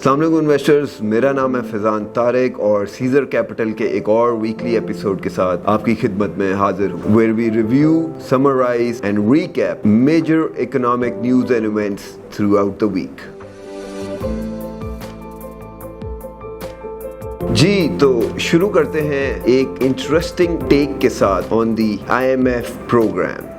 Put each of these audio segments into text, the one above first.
السلام علیکم انویسٹرز، میرا نام ہے فیضان طارق اور سیزر کیپٹل کے ایک اور ویکلی ایپیسوڈ کے ساتھ آپ کی خدمت میں حاضر ہوں where we review, summarize and recap major economic news and events throughout the week. جی تو شروع کرتے ہیں ایک انٹرسٹنگ ٹیک کے ساتھ on the IMF program.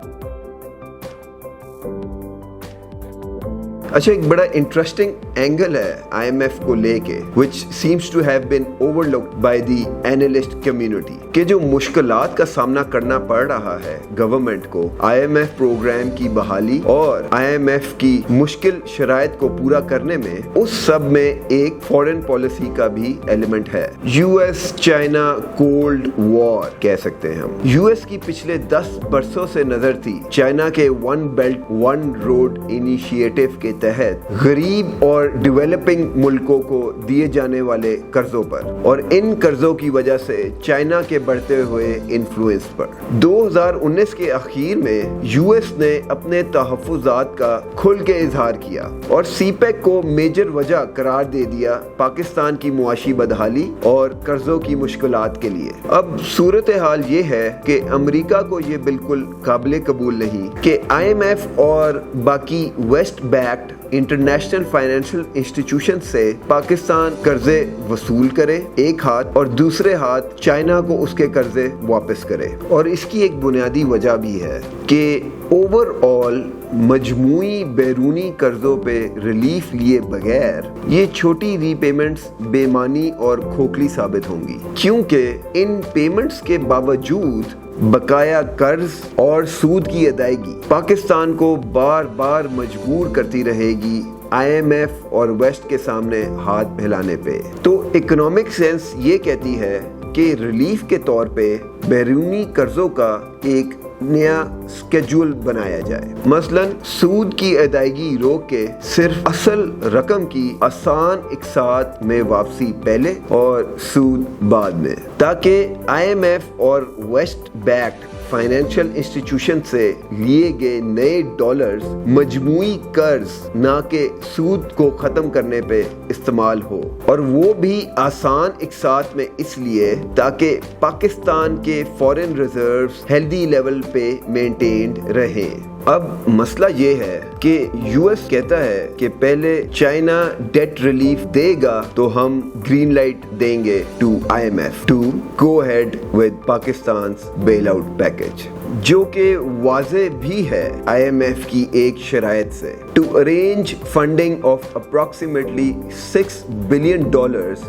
اچھا، ایک بڑا انٹرسٹنگ اینگل ہے آئی ایم ایف کو لے کے which seems to have been overlooked by the analyst community کہ جو مشکلات کا سامنا کرنا پڑ رہا ہے گورنمنٹ کو آئی ایم ایف پروگرام کی بحالی اور آئی ایم ایف کی مشکل شرائط کو پورا کرنے میں، اس سب میں ایک فورن پالیسی کا بھی ایلیمنٹ ہے. U S China cold war کہہ سکتے ہیں ہم. یو ایس کی پچھلے 10 برسوں سے نظر تھی چائنا کے one belt one road initiative کے تحت غریب اور ڈیولپنگ ملکوں کو دیے جانے والے قرضوں پر اور ان قرضوں کی وجہ سے چائنا کے بڑھتے ہوئے انفلوئنس پر. 2019 کے اخیر میں یو ایس نے اپنے تحفظات کا کھل کے اظہار کیا اور سی پیک کو میجر وجہ قرار دے دیا پاکستان کی معاشی بدحالی اور قرضوں کی مشکلات کے لیے. اب صورتحال یہ ہے کہ امریکہ کو یہ بالکل قابل قبول نہیں کہ آئی ایم ایف اور باقی west backed international financial institution سے پاکستان قرضے وصول کرے ایک ہاتھ اور دوسرے ہاتھ چائنا کو اس کے قرضے واپس کرے. اور اس کی ایک بنیادی وجہ بھی ہے کہ اوور آل مجموعی بیرونی قرضوں پہ ریلیف لیے بغیر یہ چھوٹی ری پیمنٹس بے معنی اور کھوکھلی ثابت ہوں گی، کیونکہ ان پیمنٹس کے باوجود بقایا قرض اور سود کی ادائیگی پاکستان کو بار بار مجبور کرتی رہے گی آئی ایم ایف اور ویسٹ کے سامنے ہاتھ پھیلانے پہ. تو اکنامک سینس یہ کہتی ہے کہ ریلیف کے طور پہ بیرونی قرضوں کا ایک نیا سکیجول بنایا جائے، مثلا سود کی ادائیگی روک کے صرف اصل رقم کی آسان اقساط میں واپسی پہلے اور سود بعد میں، تاکہ آئی ایم ایف اور ویسٹ بیکڈ فائنینشل انسٹیٹیوشن سے لیے گئے نئے ڈالرز مجموعی قرض نہ کہ سود کو ختم کرنے پہ استعمال ہو، اور وہ بھی آسان اقساط میں، اس لیے تاکہ پاکستان کے فورن ریزروز ہیلدی لیول پہ مینٹینڈ رہیں. اب مسئلہ یہ ہے کہ یو ایس کہتا ہے کہ پہلے چائنا ڈیٹ ریلیف دے گا تو ہم گرین لائٹ دیں گے to I M F to go ahead with Pakistan's bell out package, جو کہ واضح بھی ہے آئی ایم ایف کی ایک شرائط سے to arrange funding of approximately $6 billion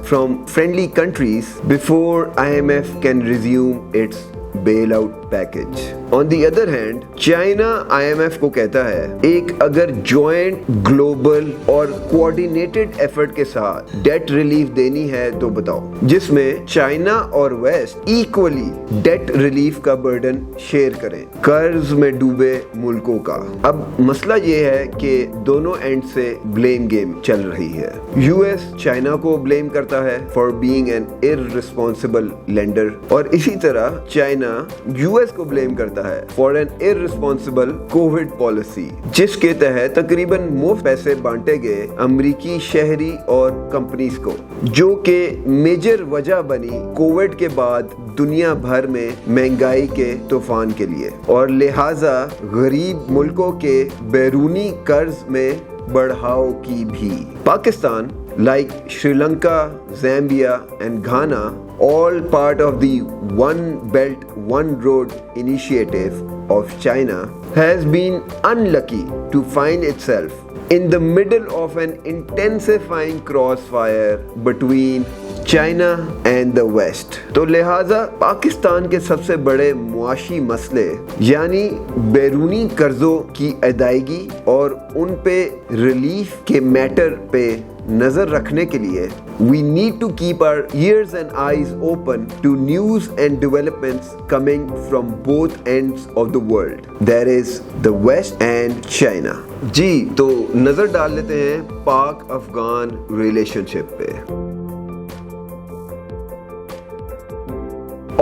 from friendly countries before I M F can resume its bail out package. On the other hand China I M F کو کہتا ہے ایک اگر جوائنٹ گلوبل اور کوآرڈینیٹڈ ایفرٹ کے ساتھ ڈیٹ ریلیف دینی ہے تو بتاؤ، جس میں چائنا اور ویسٹ ایکولی ڈیٹ ریلیف کا برڈن شیئر کریں قرض میں ڈوبے ملکوں کا. اب مسئلہ یہ ہے کہ دونوں اینڈ سے بلیم گیم چل رہی ہے. یو ایس چائنا کو بلیم کرتا ہے فار بینگ این ارریسپانسبل لینڈر، اور اسی طرح چائنا یو ایس کو بلیم کرتا ہے فار این ارریسپانسبل کووڈ پالیسی، جس کے تحت تقریباً مفت پیسے بانٹے گئے امریکی شہری اور کمپنیز کو، جو کہ میجر وجہ بنی کووڈ کے بعد دنیا بھر میں مہنگائی کے طوفان کے لیے، اور لہٰذا غریب ملکوں کے بیرونی قرض میں بڑھاؤ کی بھی. Pakistan like Sri Lanka, Zambia and Ghana, all part of the One Belt One Road initiative of China, has been unlucky to find itself in the middle of an intensifying crossfire between China and the west. تو لہٰذا پاکستان کے سب سے بڑے معاشی مسئلے یعنی بیرونی قرضوں کی ادائیگی اور ان پہ ریلیف کے میٹر پہ نظر رکھنے کے لیے we need to keep our ears and eyes open to news and developments coming from both ends of the world, that is the West and China. جی تو نظر ڈال لیتے ہیں پاک افغان ریلیشن شپ پہ.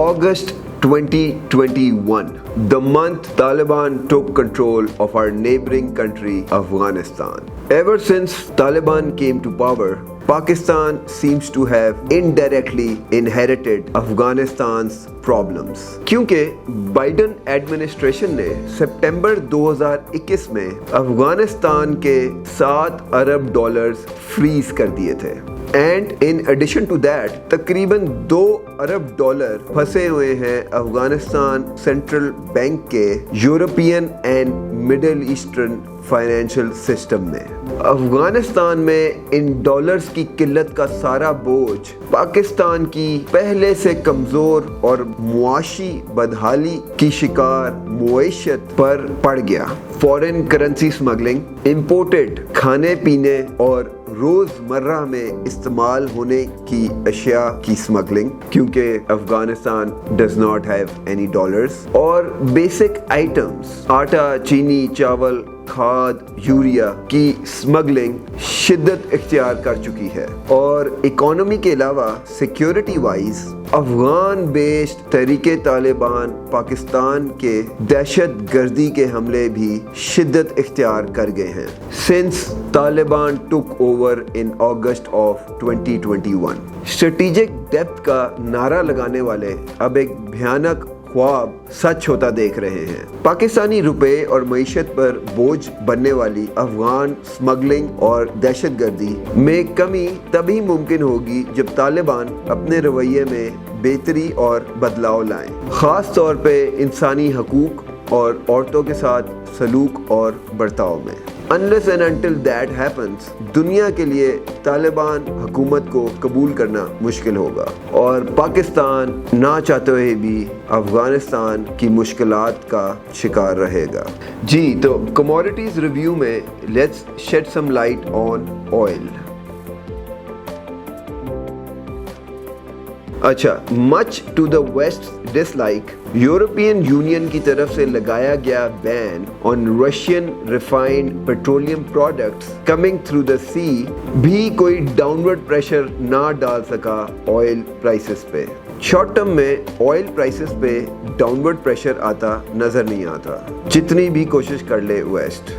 August 2021, the month Taliban took control of our neighboring country, Afghanistan. Ever since Taliban came to power, Pakistan seems to have indirectly inherited Afghanistan's problems. کیونکہ Biden administration نے September 2021 میں افغانستان کے $7 ارب فریز کر دیے تھے. And in addition to that تقریباً $2 ارب پھنسے ہوئے ہیں افغانستان سینٹرل بینک کے European and middle eastern financial system میں. افغانستان میں ان ڈالرز کی قلت کا سارا بوجھ پاکستان کی پہلے سے کمزور اور معاشی بدحالی کی شکار معیشت پر پڑ گیا. فورن کرنسی سمگلنگ، امپورٹڈ کھانے پینے اور روز مرہ میں استعمال ہونے کی اشیاء کی سمگلنگ، کیونکہ Afghanistan does not have any dollars, اور بیسک آئٹمز آٹا، چینی، چاول، کھاد، یوریا کی سمگلنگ شدت اختیار کر چکی ہے. اور اکانومی کے علاوہ سیکیورٹی وائز افغان بیسڈ تحریک طالبان پاکستان کے دہشت گردی کے حملے بھی شدت اختیار کر گئے ہیں since Taliban took over in August of 2021. Strategic depth کا نعرہ لگانے والے اب ایک بھیانک خواب سچ ہوتا دیکھ رہے ہیں. پاکستانی روپے اور معیشت پر بوجھ بننے والی افغان سمگلنگ اور دہشت گردی میں کمی تبھی ممکن ہوگی جب طالبان اپنے رویے میں بہتری اور بدلاؤ لائیں، خاص طور پہ انسانی حقوق اور عورتوں کے ساتھ سلوک اور برتاؤ میں. Unless and until that happens, دنیا کے لیے طالبان حکومت کو قبول کرنا مشکل ہوگا اور پاکستان نہ چاہتے ہوئے بھی افغانستان کی مشکلات کا شکار رہے گا. جی تو کموڈیٹیز ریویو میں let's shed some light on oil. اچھا، much to the west dislike, European Union کی طرف سے لگایا گیا ban on Russian refined petroleum products coming through the sea بھی کوئی ڈاؤنورڈ پریشر نہ ڈال سکا آئل پرائسز پہ. شارٹ ٹرم میں آئل پرائسز پہ ڈاؤنورڈ پریشر آتا نظر نہیں آتا جتنی بھی کوشش کر لے west.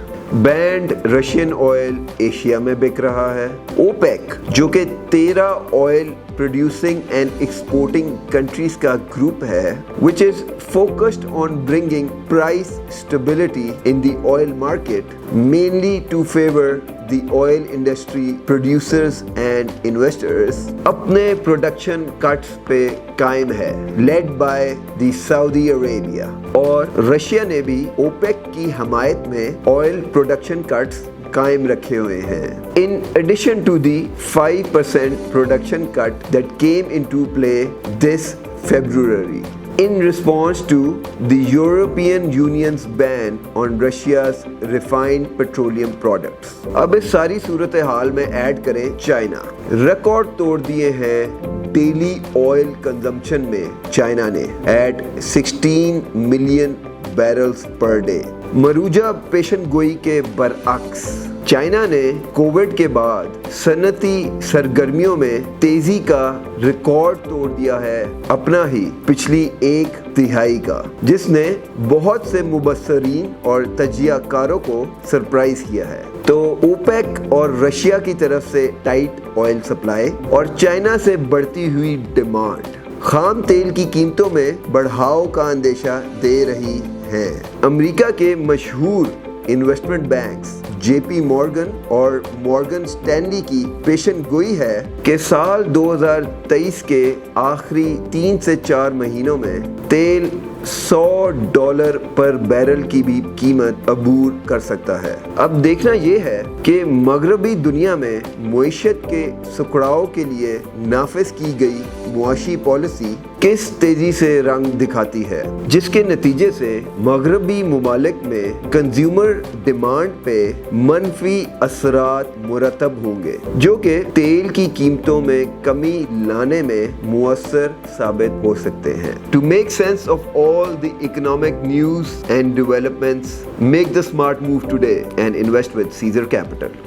Banned Russian oil Asia میں بک رہا ہے. اوپیک جو کہ 13 oil producing and exporting countries کا گروپ ہے which is focused on bringing price stability in the oil market mainly to favor the oil industry producers and investors، اپنے production kits پہ قائم ہے led by the Saudi Arabia. اور Russia نے بھی OPEC کی حمایت میں آئل پروڈکشن کٹس قائم رکھے ہوئے ہیں. In addition to the 5% production cut that came into play this February in response to the European Union's ban on Russia's refined petroleum products. اب اس ساری صورتحال میں ایڈ کریں چائنا. ریکارڈ توڑ دیے ہیں ڈیلی آئل کنزمپشن میں چائنا نے at 16 million barrels per day. مروجہ پیشن گوئی کے برعکس چائنا نے کووڈ کے بعد صنعتی سرگرمیوں میں تیزی کا ریکارڈ توڑ دیا ہے اپنا ہی پچھلی 1 تہائی کا، جس نے بہت سے مبصرین اور تجزیہ کاروں کو سرپرائز کیا ہے. تو اوپیک اور رشیا کی طرف سے ٹائٹ آئل سپلائی اور چائنا سے بڑھتی ہوئی ڈیمانڈ خام تیل کی قیمتوں میں بڑھاؤ کا اندیشہ دے رہی ہے. امریکہ کے مشہور انویسٹمنٹ بینکس جے پی مورگن اور مورگن سٹینلی کی پیشن گوئی ہے کہ سال 2023 کے آخری 3 سے 4 مہینوں میں تیل $100 پر بیرل کی بھی قیمت عبور کر سکتا ہے. اب دیکھنا یہ ہے کہ مغربی دنیا میں معیشت کے سکڑاؤ کے لیے نافذ کی گئی معاشی پالیسی کس تیزی سے رنگ دکھاتی ہے، جس کے نتیجے سے مغربی ممالک میں کنزیومر ڈیمانڈ پہ منفی اثرات مرتب ہوں گے جو کہ تیل کی قیمتوں میں کمی لانے میں مؤثر ثابت ہو سکتے ہیں. To make sense of all the economic news and developments, make the smart move today and invest with Caesar Capital.